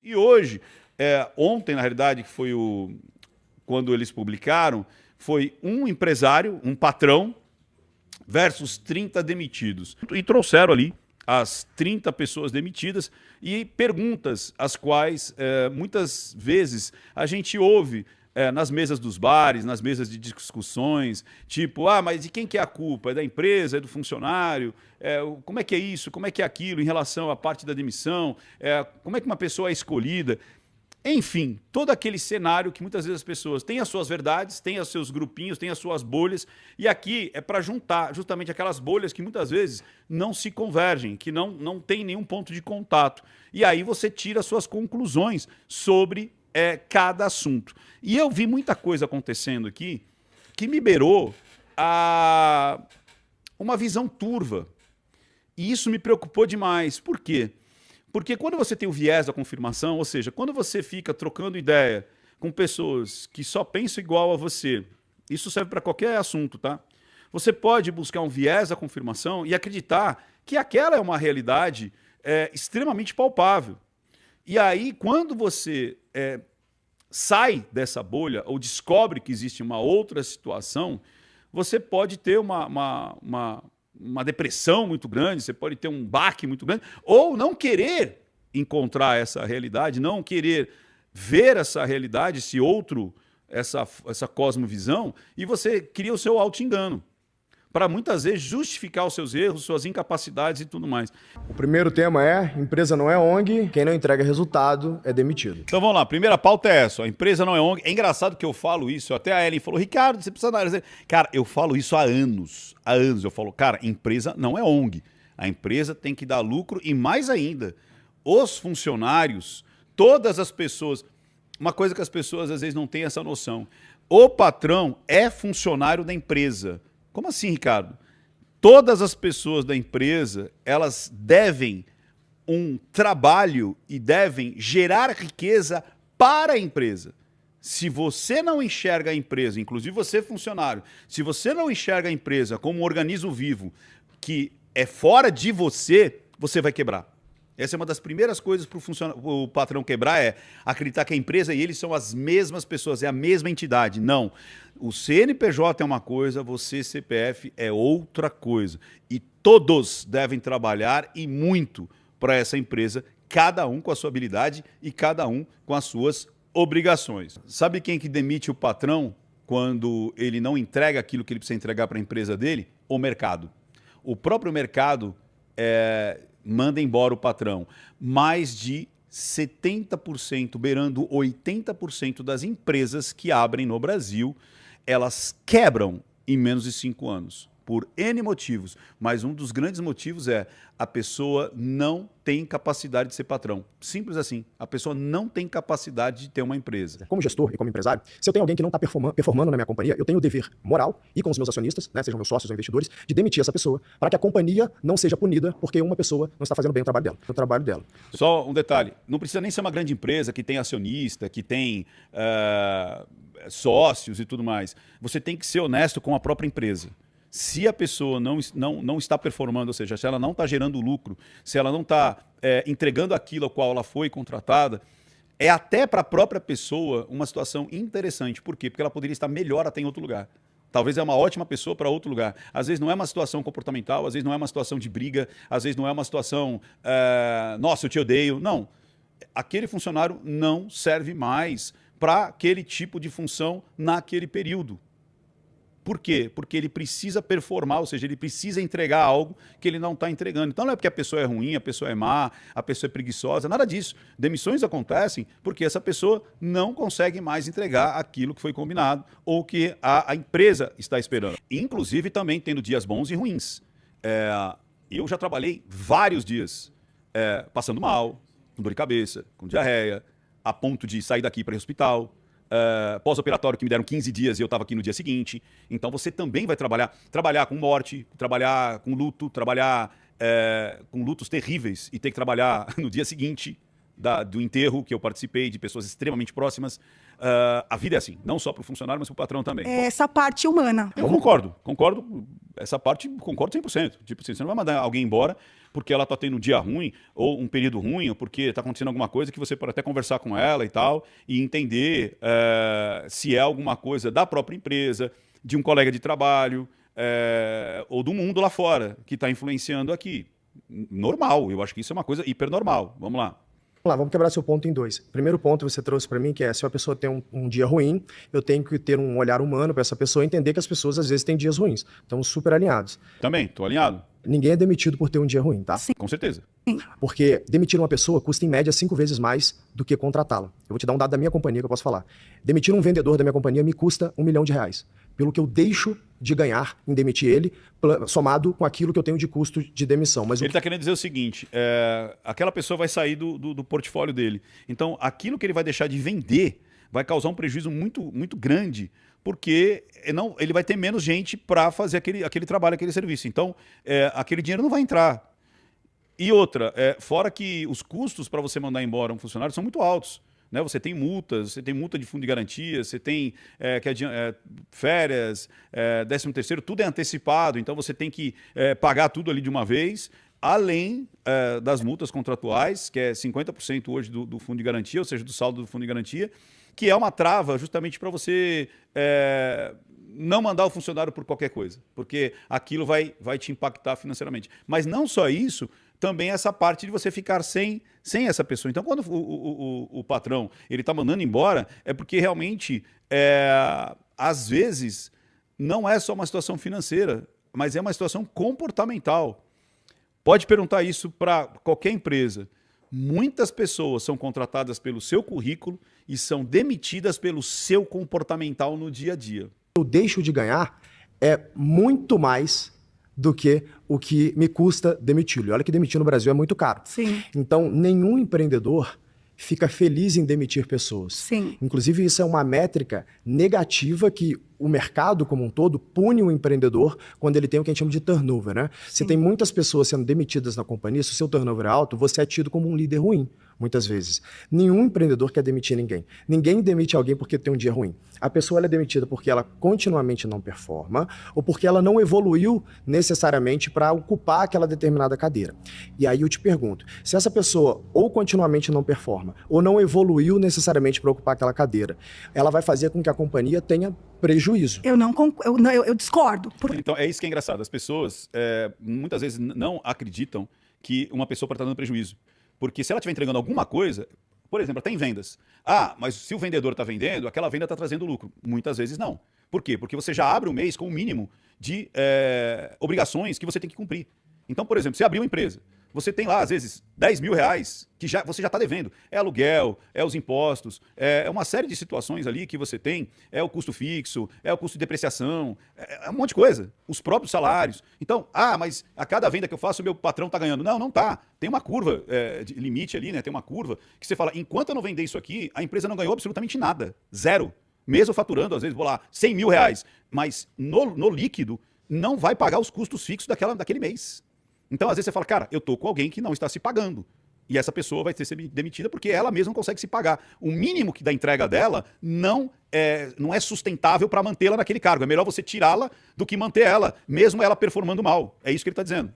E hoje, ontem, na realidade, que foi quando eles publicaram, foi um empresário, um patrão, versus 30 demitidos. E trouxeram ali as 30 pessoas demitidas e perguntas as quais muitas vezes a gente ouve nas mesas dos bares, nas mesas de discussões, tipo, mas de quem que é a culpa? É da empresa, é do funcionário? Como é que é isso? Como é que é aquilo em relação à parte da demissão? Como é que uma pessoa é escolhida? Enfim, todo aquele cenário que muitas vezes as pessoas têm as suas verdades, têm os seus grupinhos, têm as suas bolhas, e aqui é para juntar justamente aquelas bolhas que muitas vezes não se convergem, que não tem nenhum ponto de contato. E aí você tira as suas conclusões sobre cada assunto. E eu vi muita coisa acontecendo aqui que me beirou a uma visão turva. E isso me preocupou demais. Por quê? Porque quando você tem o viés da confirmação, ou seja, quando você fica trocando ideia com pessoas que só pensam igual a você, isso serve para qualquer assunto, tá? Você pode buscar um viés da confirmação e acreditar que aquela é uma realidade extremamente palpável. E aí, quando você sai dessa bolha ou descobre que existe uma outra situação, você pode ter uma depressão muito grande, você pode ter um baque muito grande, ou não querer encontrar essa realidade, não querer ver essa realidade, essa cosmovisão, e você cria o seu auto-engano, para muitas vezes justificar os seus erros, suas incapacidades e tudo mais. O primeiro tema empresa não é ONG, quem não entrega resultado é demitido. Então vamos lá, a primeira pauta é essa, a empresa não é ONG. É engraçado que eu falo isso, até a Ellen falou, Ricardo, você precisa analisar. Cara, eu falo isso há anos, eu falo, cara, empresa não é ONG, a empresa tem que dar lucro e mais ainda, os funcionários, todas as pessoas, uma coisa que as pessoas às vezes não têm essa noção, o patrão é funcionário da empresa. Como assim, Ricardo? Todas as pessoas da empresa, elas devem um trabalho e devem gerar riqueza para a empresa. Se você não enxerga a empresa, inclusive você funcionário, se você não enxerga a empresa como um organismo vivo que é fora de você, você vai quebrar. Essa é uma das primeiras coisas para o patrão quebrar, acreditar que a empresa e eles são as mesmas pessoas, é a mesma entidade. Não. O CNPJ é uma coisa, você, CPF, é outra coisa. E todos devem trabalhar e muito para essa empresa, cada um com a sua habilidade e cada um com as suas obrigações. Sabe quem que demite o patrão quando ele não entrega aquilo que ele precisa entregar para a empresa dele? O mercado. O próprio mercado manda embora o patrão. Mais de 70%, beirando 80% das empresas que abrem no Brasil, elas quebram em menos de 5 anos. Por N motivos, mas um dos grandes motivos é a pessoa não tem capacidade de ser patrão. Simples assim, a pessoa não tem capacidade de ter uma empresa. Como gestor e como empresário, se eu tenho alguém que não está performando na minha companhia, eu tenho o dever moral e com os meus acionistas, sejam meus sócios ou investidores, de demitir essa pessoa para que a companhia não seja punida porque uma pessoa não está fazendo bem o trabalho dela. Só um detalhe, não precisa nem ser uma grande empresa que tem acionista, que tem sócios e tudo mais. Você tem que ser honesto com a própria empresa. Se a pessoa não está performando, ou seja, se ela não está gerando lucro, se ela não está entregando aquilo ao qual ela foi contratada, é até para a própria pessoa uma situação interessante. Por quê? Porque ela poderia estar melhor até em outro lugar. Talvez é uma ótima pessoa para outro lugar. Às vezes não é uma situação comportamental, às vezes não é uma situação de briga, às vezes não é uma situação, nossa, eu te odeio. Não. Aquele funcionário não serve mais para aquele tipo de função naquele período. Por quê? Porque ele precisa performar, ou seja, ele precisa entregar algo que ele não está entregando. Então não é porque a pessoa é ruim, a pessoa é má, a pessoa é preguiçosa, nada disso. Demissões acontecem porque essa pessoa não consegue mais entregar aquilo que foi combinado ou que a empresa está esperando. Inclusive também tendo dias bons e ruins. Eu já trabalhei vários dias passando mal, com dor de cabeça, com diarreia, a ponto de sair daqui para ir ao hospital. Pós-operatório que me deram 15 dias e eu estava aqui no dia seguinte. Então você também vai trabalhar com morte, trabalhar com luto, trabalhar com lutos terríveis e ter que trabalhar no dia seguinte. do enterro que eu participei, de pessoas extremamente próximas. A vida é assim, não só para o funcionário, mas para o patrão também. É essa parte humana. Eu concordo, essa parte concordo 100%. Tipo assim, você não vai mandar alguém embora porque ela está tendo um dia ruim, ou um período ruim, ou porque está acontecendo alguma coisa que você pode até conversar com ela e tal, e entender se é alguma coisa da própria empresa, de um colega de trabalho, ou do mundo lá fora, que está influenciando aqui. Normal, eu acho que isso é uma coisa hipernormal. Vamos lá. Vamos quebrar seu ponto em dois. Primeiro ponto você trouxe para mim que é, se uma pessoa tem um dia ruim, eu tenho que ter um olhar humano para essa pessoa e entender que as pessoas às vezes têm dias ruins. Estamos super alinhados. Também, estou alinhado. Ninguém é demitido por ter um dia ruim, tá? Sim. Com certeza. Porque demitir uma pessoa custa em média 5 vezes mais do que contratá-la. Eu vou te dar um dado da minha companhia que eu posso falar. Demitir um vendedor da minha companhia me custa R$1 milhão. Pelo que eu deixo de ganhar em demitir ele, somado com aquilo que eu tenho de custo de demissão. Mas ele está querendo dizer o seguinte, aquela pessoa vai sair do portfólio dele. Então, aquilo que ele vai deixar de vender vai causar um prejuízo muito, muito grande, porque ele vai ter menos gente para fazer aquele trabalho, aquele serviço. Então, aquele dinheiro não vai entrar. E outra, fora que os custos para você mandar embora um funcionário são muito altos. Né? Você tem multas, você tem multa de fundo de garantia, você tem férias, 13º, tudo é antecipado, então você tem que pagar tudo ali de uma vez, além das multas contratuais, que é 50% hoje do fundo de garantia, ou seja, do saldo do fundo de garantia, que é uma trava justamente para você não mandar o funcionário por qualquer coisa, porque aquilo vai te impactar financeiramente. Mas não só isso, também essa parte de você ficar sem essa pessoa. Então, quando o patrão ele está mandando embora, é porque realmente, às vezes, não é só uma situação financeira, mas é uma situação comportamental. Pode perguntar isso para qualquer empresa. Muitas pessoas são contratadas pelo seu currículo e são demitidas pelo seu comportamental no dia a dia. Eu deixo de ganhar muito mais do que o que me custa demiti-lo. E olha que demitir no Brasil é muito caro. Sim. Então, nenhum empreendedor fica feliz em demitir pessoas. Sim. Inclusive, isso é uma métrica negativa que o mercado como um todo pune o empreendedor quando ele tem o que a gente chama de turnover, né? Se tem muitas pessoas sendo demitidas na companhia, se o seu turnover é alto, você é tido como um líder ruim, muitas vezes. Nenhum empreendedor quer demitir ninguém. Ninguém demite alguém porque tem um dia ruim. A pessoa é demitida porque ela continuamente não performa ou porque ela não evoluiu necessariamente para ocupar aquela determinada cadeira. E aí eu te pergunto, se essa pessoa ou continuamente não performa ou não evoluiu necessariamente para ocupar aquela cadeira, ela vai fazer com que a companhia tenha prejuízo. Eu discordo. Então, é isso que é engraçado. As pessoas muitas vezes não acreditam que uma pessoa pode estar dando prejuízo. Porque se ela estiver entregando alguma coisa, por exemplo, até em vendas. Mas se o vendedor está vendendo, aquela venda está trazendo lucro. Muitas vezes não. Por quê? Porque você já abre o mês com o mínimo de obrigações que você tem que cumprir. Então, por exemplo, você abriu uma empresa. Você tem lá, às vezes, R$10 mil que você já está devendo. É aluguel, é os impostos, é uma série de situações ali que você tem. É o custo fixo, é o custo de depreciação, é um monte de coisa. Os próprios salários. Então, mas a cada venda que eu faço, o meu patrão está ganhando. Não tá. Tem uma curva de limite ali, né? Tem uma curva que você fala, enquanto eu não vender isso aqui, a empresa não ganhou absolutamente nada. Zero. Mesmo faturando, às vezes, vou lá, R$100 mil. Mas no líquido, não vai pagar os custos fixos daquele mês. Então, às vezes você fala, cara, eu tô com alguém que não está se pagando. E essa pessoa vai ter que ser demitida porque ela mesma não consegue se pagar. O mínimo da entrega dela não é sustentável para mantê-la naquele cargo. É melhor você tirá-la do que manter ela, mesmo ela performando mal. É isso que ele está dizendo.